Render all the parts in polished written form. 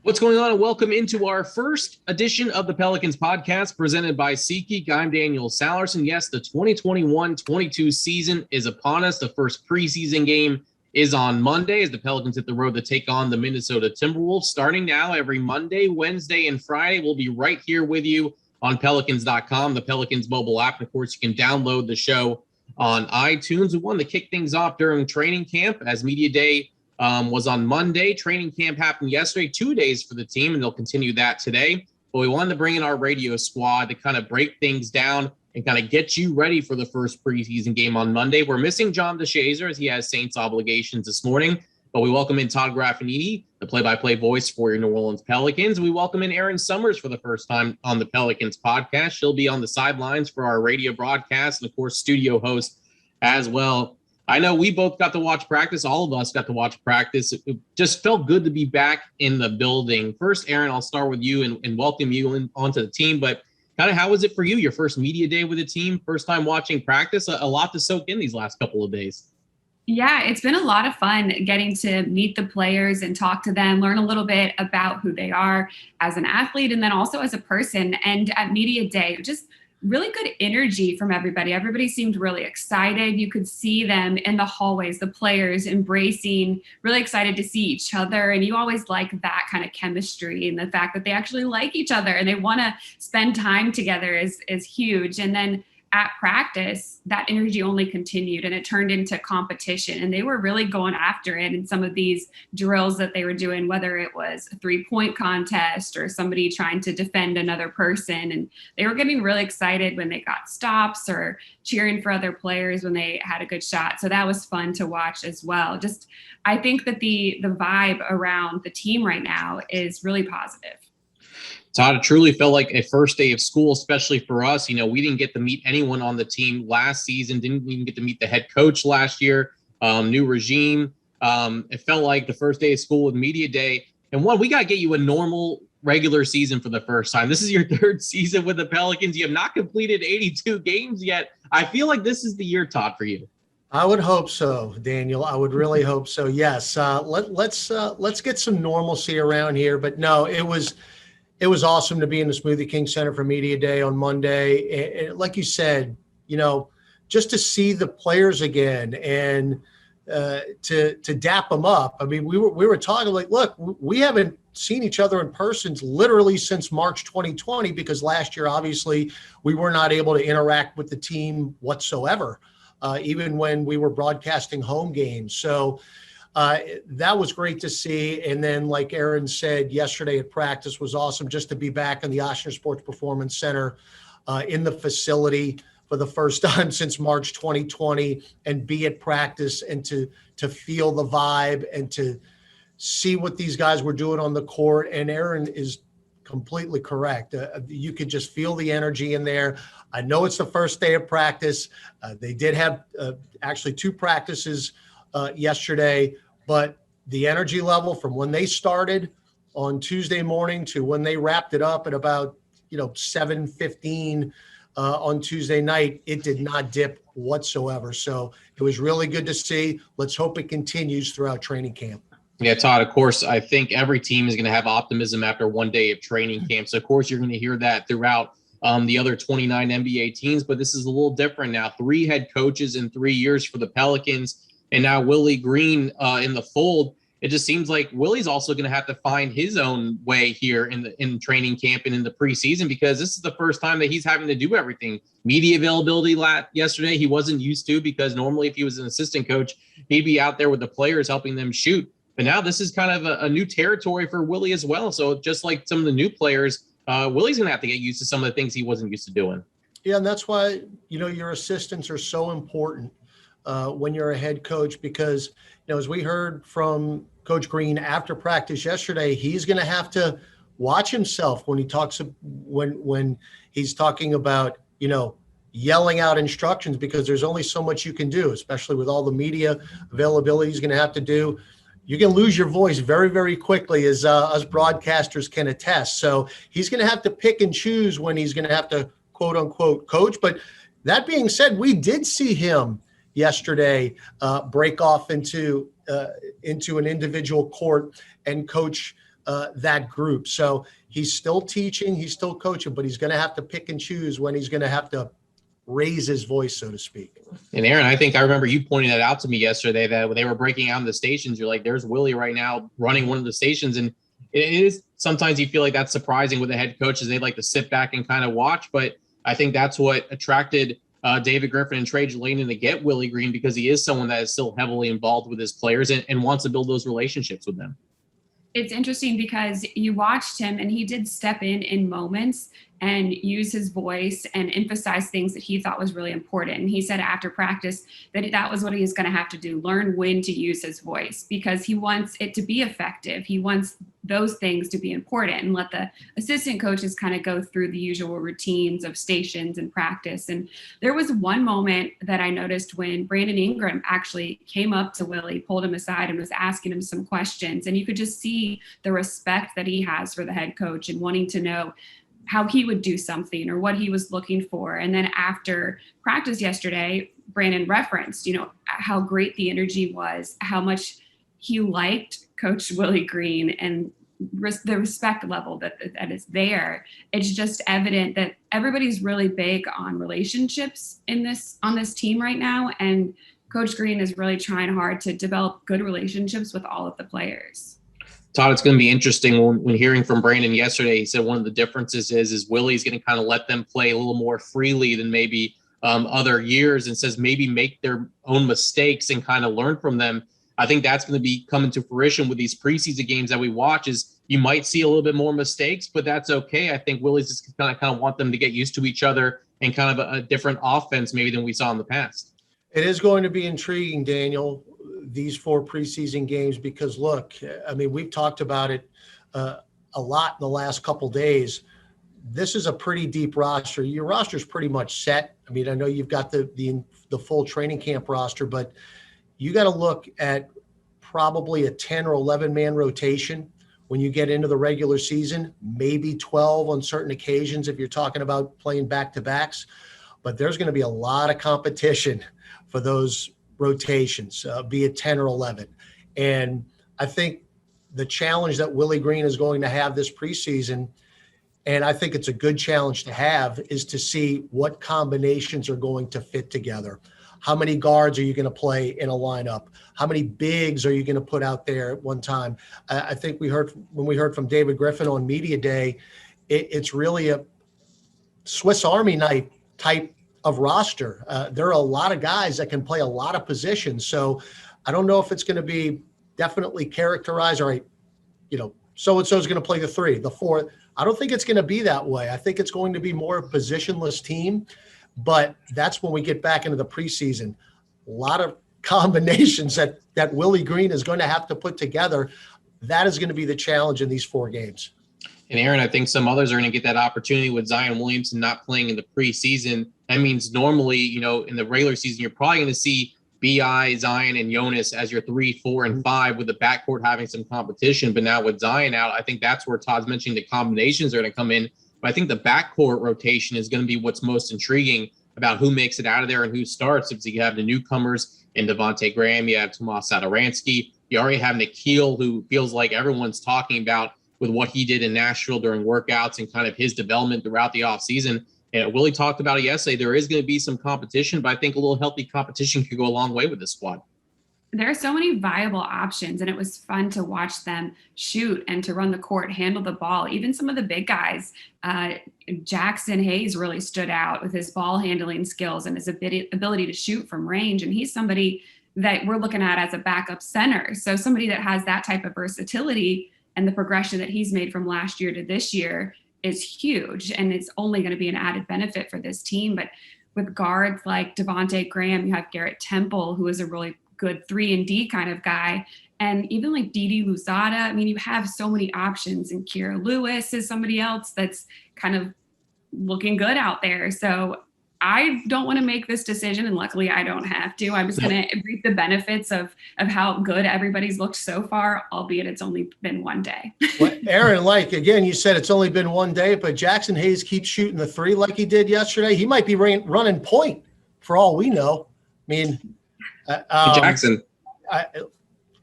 What's going on, and welcome into our first edition of the Pelicans podcast presented by SeatGeek. I'm Daniel Sallerson. Yes, the 2021-22 season is upon us. The first preseason game is on Monday as the Pelicans hit the road to take on the Minnesota Timberwolves. Starting now, every Monday, Wednesday, and Friday, we'll be right here with you on Pelicans.com, the Pelicans mobile app. And of course, you can download the show on iTunes. We wanted to kick things off during training camp as Media Day was on Monday. Training camp happened yesterday, 2 days for the team, and they'll continue that today. But we wanted to bring in our radio squad to kind of break things down and kind of get you ready for the first preseason game on Monday. We're missing John DeShazer as he has Saints obligations this morning, but we welcome in Todd Graffagnini, the play-by-play voice for your New Orleans Pelicans. We welcome in Erin Summers for the first time on the Pelicans podcast. She'll be on the sidelines for our radio broadcast and, of course, studio host as well. I know we both got to watch practice. All of us got to watch practice. It just felt good to be back in the building. First, Erin, I'll start with you and welcome you onto the team. But kind of how was it for you, your first media day with the team, first time watching practice? A lot to soak in these last couple of days. Yeah, it's been a lot of fun getting to meet the players and talk to them, learn a little bit about who they are as an athlete and then also as a person. And at media day, just really good energy from everybody. Everybody seemed really excited. You could see them in the hallways, the players embracing, really excited to see each other. And you always like that kind of chemistry, and the fact that they actually like each other and they want to spend time together is huge. And then at practice, that energy only continued and it turned into competition. And they were really going after it in some of these drills that they were doing, whether it was a 3-point contest or somebody trying to defend another person. And they were getting really excited when they got stops or cheering for other players when they had a good shot. So that was fun to watch as well. Just, I think that the vibe around the team right now is really positive. Todd, it truly felt like a first day of school, especially for us. You know, we didn't get to meet anyone on the team last season, didn't even get to meet the head coach last year, new regime. It felt like the first day of school with media day. And we got to get you a normal regular season for the first time. This is your third season with the Pelicans. You have not completed 82 games yet. I feel like this is the year, Todd, for you. I would hope so, Daniel. I would really hope so. Yes. Let's get some normalcy around here. But no, it was awesome to be in the Smoothie King Center for Media Day on Monday. And like you said, you know, just to see the players again and to dap them up. I mean, we were talking like, look, we haven't seen each other in person literally since March 2020, because last year, obviously, we were not able to interact with the team whatsoever, even when we were broadcasting home games. So that was great to see. And then, like Erin said, yesterday at practice was awesome just to be back in the Ochsner Sports Performance Center in the facility for the first time since March 2020 and be at practice and to feel the vibe and to see what these guys were doing on the court. And Erin is completely correct. You could just feel the energy in there. I know it's the first day of practice. They did have actually 2 practices yesterday, but the energy level from when they started on Tuesday morning to when they wrapped it up at about 7:15 on Tuesday night, it did not dip whatsoever. So it was really good to see. Let's hope it continues throughout training camp. Yeah, Todd, of course, I think every team is going to have optimism after one day of training camp. So, of course, you're going to hear that throughout the other 29 NBA teams. But this is a little different now. 3 head coaches in 3 years for the Pelicans. And now Willie Green in the fold. It just seems like Willie's also going to have to find his own way here in training camp and in the preseason, because this is the first time that he's having to do everything. Media availability yesterday he wasn't used to, because normally if he was an assistant coach, he'd be out there with the players helping them shoot. But now this is kind of a new territory for Willie as well. So just like some of the new players, Willie's going to have to get used to some of the things he wasn't used to doing. Yeah, and that's why, your assistants are so important when you're a head coach, because, as we heard from Coach Green after practice yesterday, he's going to have to watch himself when he talks, when he's talking about, yelling out instructions, because there's only so much you can do, especially with all the media availability he's going to have to do. You can lose your voice very, very quickly, as us broadcasters can attest. So he's going to have to pick and choose when he's going to have to, quote unquote, coach. But that being said, we did see him yesterday break off into an individual court and coach that group. So he's still teaching, he's still coaching, but he's going to have to pick and choose when he's going to have to raise his voice, so to speak. And Erin, I think I remember you pointing that out to me yesterday, that when they were breaking out the stations, you're like, there's Willie right now running one of the stations. And it is, sometimes you feel like that's surprising with the head coaches. They like to sit back and kind of watch, but I think that's what attracted David Griffin and Trey Jelainen to get Willie Green, because he is someone that is still heavily involved with his players and wants to build those relationships with them. It's interesting because you watched him and he did step in moments and use his voice and emphasize things that he thought was really important. And he said after practice that was what he was going to have to do, learn when to use his voice, because he wants it to be effective. He wants those things to be important, and let the assistant coaches kind of go through the usual routines of stations and practice. And there was one moment that I noticed when Brandon Ingram actually came up to Willie, pulled him aside and was asking him some questions. And you could just see the respect that he has for the head coach and wanting to know how he would do something or what he was looking for. And then after practice yesterday, Brandon referenced, how great the energy was, how much he liked Coach Willie Green, and the respect level that is there. It's just evident that everybody's really big on relationships on this team right now. And Coach Green is really trying hard to develop good relationships with all of the players. Todd, it's going to be interesting when hearing from Brandon yesterday. He said one of the differences is Willie's going to kind of let them play a little more freely than maybe other years, and says maybe make their own mistakes and kind of learn from them. I think that's going to be coming to fruition with these preseason games that we watch. Is you might see a little bit more mistakes, but that's okay. I think Willie's just kind of want them to get used to each other and kind of a different offense maybe than we saw in the past. It is going to be intriguing, Daniel, these 4 preseason games, because look, I mean, we've talked about it a lot in the last couple days. This is a pretty deep roster. Your roster is pretty much set. I mean, I know you've got the full training camp roster, but you got to look at probably a 10 or 11 man rotation when you get into the regular season, maybe 12 on certain occasions if you're talking about playing back-to-backs. But there's going to be a lot of competition for those rotations, be it 10 or 11. And I think the challenge that Willie Green is going to have this preseason, and I think it's a good challenge to have, is to see what combinations are going to fit together. How many guards are you going to play in a lineup? How many bigs are you going to put out there at one time? I think when we heard from David Griffin on Media Day, it's really a Swiss Army knife type of roster. There are a lot of guys that can play a lot of positions. So I don't know if it's going to be definitely characterized, all right, so-and-so is going to play the 3, the 4. I don't think it's going to be that way. I think it's going to be more a positionless team. But that's when we get back into the preseason. A lot of combinations that Willie Green is going to have to put together. That is going to be the challenge in these 4 games. And Erin, I think some others are going to get that opportunity with Zion Williamson not playing in the preseason. That means normally, in the regular season, you're probably going to see B.I., Zion, and Jonas as your 3, 4, and 5, with the backcourt having some competition. But now with Zion out, I think that's where Todd's mentioning the combinations are going to come in. But I think the backcourt rotation is going to be what's most intriguing about who makes it out of there and who starts. If you have the newcomers in Devontae Graham, you have Tomas Satoransky, you already have Nikhil, who feels like everyone's talking about with what he did in Nashville during workouts and kind of his development throughout the offseason. And Willie talked about it yesterday. There is going to be some competition, but I think a little healthy competition could go a long way with this squad. There are so many viable options, and it was fun to watch them shoot and to run the court, handle the ball. Even some of the big guys, Jackson Hayes really stood out with his ball handling skills and his ability to shoot from range. And he's somebody that we're looking at as a backup center. So somebody that has that type of versatility, and the progression that he's made from last year to this year is huge. And it's only going to be an added benefit for this team. But with guards like Devontae Graham, you have Garrett Temple, who is a really good 3-and-D kind of guy. And even like Didi Louzada, I mean, you have so many options. And Kira Lewis is somebody else that's kind of looking good out there. So I don't want to make this decision, and luckily I don't have to. I'm just going to reap the benefits of how good everybody's looked so far, albeit it's only been one day. Well, Erin, again, you said it's only been one day, but Jackson Hayes keeps shooting the 3 like he did yesterday. He might be running point for all we know. I mean, Jackson.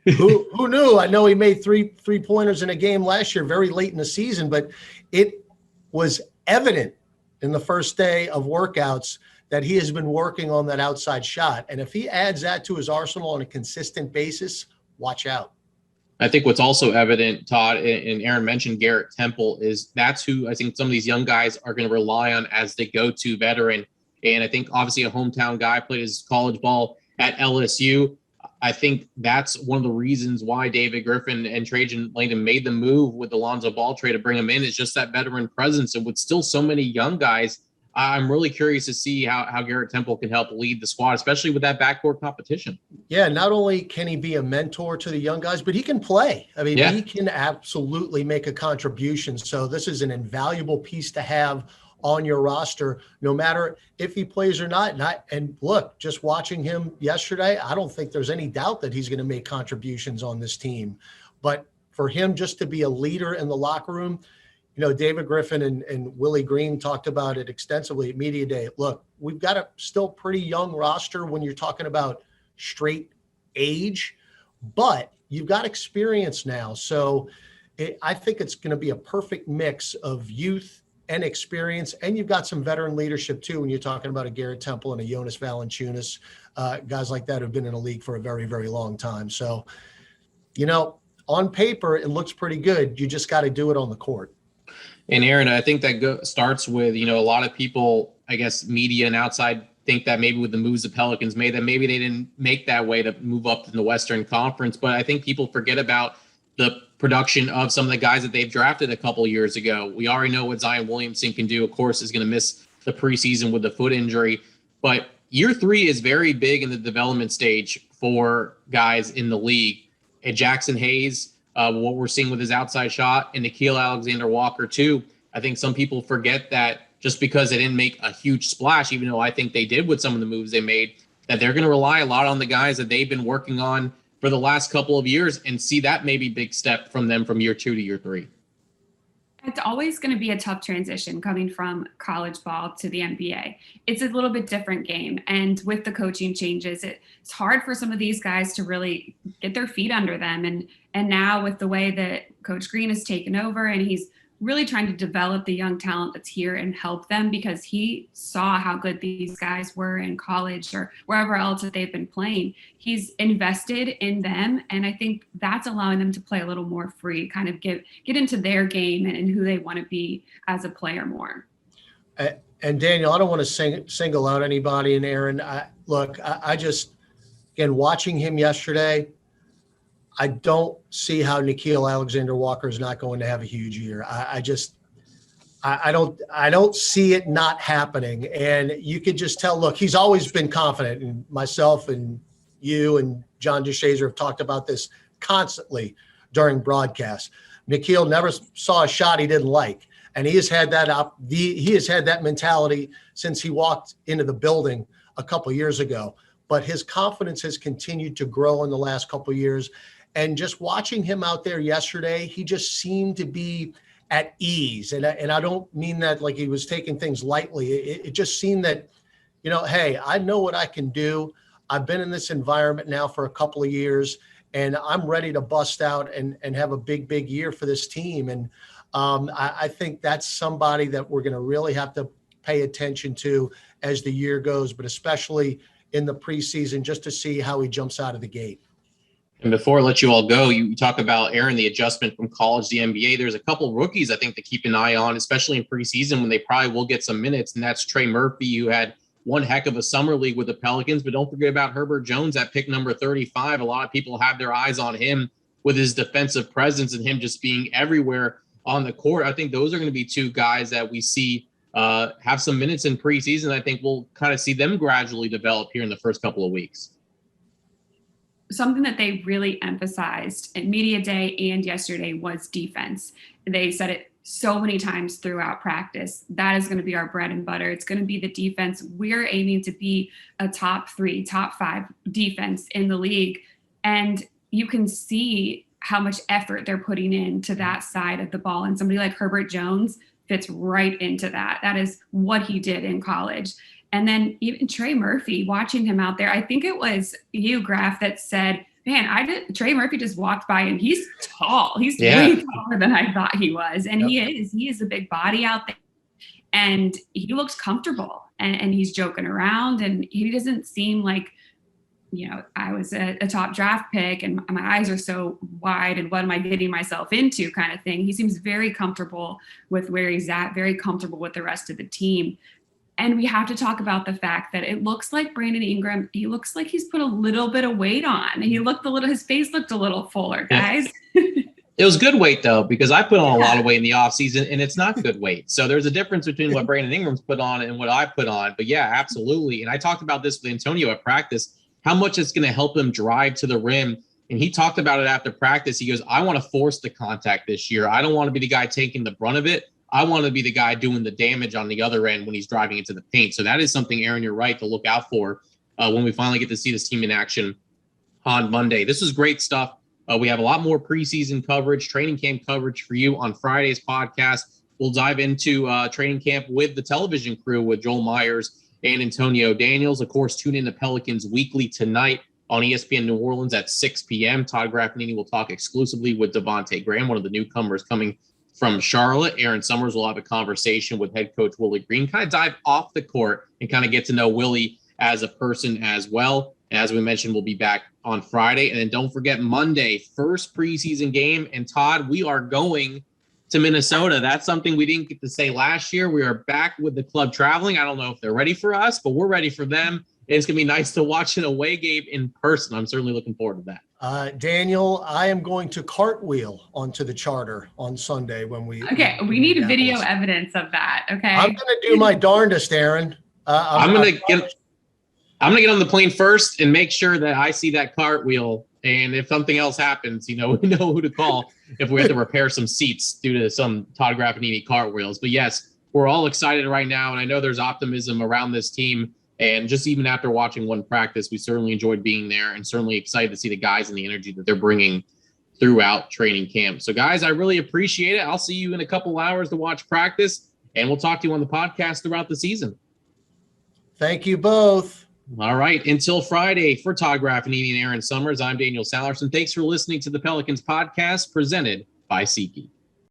Who knew? I know he made three-pointers in a game last year, very late in the season, but it was evident in the first day of workouts that he has been working on that outside shot. And if he adds that to his arsenal on a consistent basis, watch out. I think what's also evident, Todd, and Erin mentioned Garrett Temple, is that's who I think some of these young guys are going to rely on as the go-to veteran. And I think obviously a hometown guy, played his college ball at LSU. I think that's one of the reasons why David Griffin and Trajan Langdon made the move with the Lonzo Ball trade to bring him in. Is just that veteran presence. And with still so many young guys, I'm really curious to see how Garrett Temple can help lead the squad, especially with that backcourt competition. Yeah, not only can he be a mentor to the young guys, but he can play. I mean, He can absolutely make a contribution. So this is an invaluable piece to have on your roster, no matter if he plays or not. And look, just watching him yesterday, I don't think there's any doubt that he's going to make contributions on this team. But for him just to be a leader in the locker room, you know, David Griffin and Willie Green talked about it extensively at Media Day. Look, we've got a still pretty young roster when you're talking about straight age, but you've got experience now. So I think it's going to be a perfect mix of youth and experience, and you've got some veteran leadership too when you're talking about a Garrett Temple and a Jonas Valanciunas, guys like that who've been in the league for a very, very long time. So, you know, on paper, it looks pretty good. You just got to do it on the court. And Erin, I think that starts with, you know, a lot of people, I guess, media and outside think that maybe with the moves the Pelicans made, that maybe they didn't make that way to move up in the Western Conference. But I think people forget about the production of some of the guys that they've drafted a couple of years ago. We already know what Zion Williamson can do. Of course, is going to miss the preseason with the foot injury. But year 3 is very big in the development stage for guys in the league. And Jackson Hayes, what we're seeing with his outside shot, and Nickeil Alexander-Walker too. I think some people forget that just because they didn't make a huge splash, even though I think they did with some of the moves they made, that they're going to rely a lot on the guys that they've been working on for the last couple of years and see that maybe big step from them from year 2 to year 3. It's always going to be a tough transition coming from college ball to the NBA. It's a little bit different game. And with the coaching changes, it's hard for some of these guys to really get their feet under them. And now with the way that Coach Green has taken over, and he's really trying to develop the young talent that's here and help them, because he saw how good these guys were in college or wherever else that they've been playing. He's invested in them, and I think that's allowing them to play a little more free, kind of get into their game and who they want to be as a player more. And Daniel, I don't want to single out anybody, and Erin, I just, again, watching him yesterday, I don't see how Nickeil Alexander-Walker is not going to have a huge year. I don't see it not happening. And you could just tell, look, he's always been confident, and myself and you and John DeShazer have talked about this constantly during broadcasts. Nickeil never saw a shot he didn't like. And he has had that mentality since he walked into the building a couple years ago. But his confidence has continued to grow in the last couple of years. And just watching him out there yesterday, he just seemed to be at ease. And I don't mean that like he was taking things lightly. It just seemed that, you know, hey, I know what I can do. I've been in this environment now for a couple of years, and I'm ready to bust out and have a big year for this team. And I think that's somebody that we're going to really have to pay attention to as the year goes, but especially in the preseason, just to see how he jumps out of the gate. And before I let you all go, you talk about, Erin, the adjustment from college to the NBA. There's a couple of rookies I think to keep an eye on, especially in preseason when they probably will get some minutes, and that's Trey Murphy, who had one heck of a summer league with the Pelicans. But don't forget about Herbert Jones at pick number 35. A lot of people have their eyes on him with his defensive presence and him just being everywhere on the court. I think those are going to be two guys that we see have some minutes in preseason. I think we'll kind of see them gradually develop here in the first couple of weeks. Something that they really emphasized at Media Day and yesterday was defense. They said it so many times throughout practice. That is going to be our bread and butter. It's going to be the defense. We're aiming to be a top 3, top 5 defense in the league. And you can see how much effort they're putting into that side of the ball. And somebody like Herbert Jones fits right into that. That is what he did in college. And then even Trey Murphy, watching him out there, I think it was you, Graff, that said, man, Trey Murphy just walked by and he's tall. He's way taller than I thought he was. And he is a big body out there. And he looks comfortable and he's joking around and he doesn't seem like, I was a top draft pick and my eyes are so wide and what am I getting myself into kind of thing. He seems very comfortable with where he's at, very comfortable with the rest of the team. And we have to talk about the fact that it looks like Brandon Ingram, he looks like he's put a little bit of weight on. His face looked a little fuller, guys. It was good weight though, because I put on a lot of weight in the offseason and it's not good weight. So there's a difference between what Brandon Ingram's put on and what I put on. But yeah, absolutely. And I talked about this with Antonio at practice, how much it's going to help him drive to the rim. And he talked about it after practice. He goes, I want to force the contact this year. I don't want to be the guy taking the brunt of it. I want to be the guy doing the damage on the other end when he's driving into the paint. So that is something, Erin, you're right, to look out for when we finally get to see this team in action on Monday. This is great stuff. We have a lot more preseason coverage, training camp coverage for you on Friday's podcast. We'll dive into training camp with the television crew with Joel Myers and Antonio Daniels. Of course, tune in to Pelicans Weekly tonight on ESPN New Orleans at 6 p.m. Todd Graffagnini will talk exclusively with Devontae Graham, one of the newcomers coming from Charlotte. Erin Summers will have a conversation with head coach Willie Green, kind of dive off the court and kind of get to know Willie as a person as well. And as we mentioned, we'll be back on Friday. And then don't forget Monday, first preseason game. And Todd, we are going to Minnesota. That's something we didn't get to say last year. We are back with the club traveling. I don't know if they're ready for us, but we're ready for them. And it's going to be nice to watch an away game in person. I'm certainly looking forward to that. Daniel, I am going to cartwheel onto the charter on Sunday when we. Okay, we need video evidence of that. Okay, I'm going to do my darndest, Aaron. I'm going to get on the plane first and make sure that I see that cartwheel. And if something else happens, we know who to call if we have to repair some seats due to some Todd Graffagnini cartwheels. But yes, we're all excited right now. And I know there's optimism around this team. And just even after watching one practice, we certainly enjoyed being there and certainly excited to see the guys and the energy that they're bringing throughout training camp. So guys, I really appreciate it. I'll see you in a couple hours to watch practice and we'll talk to you on the podcast throughout the season. Thank you both. All right. Until Friday, for Todd Graffagnini and Erin Summers, I'm Daniel Sallerson. Thanks for listening to the Pelicans podcast presented by SeatGeek.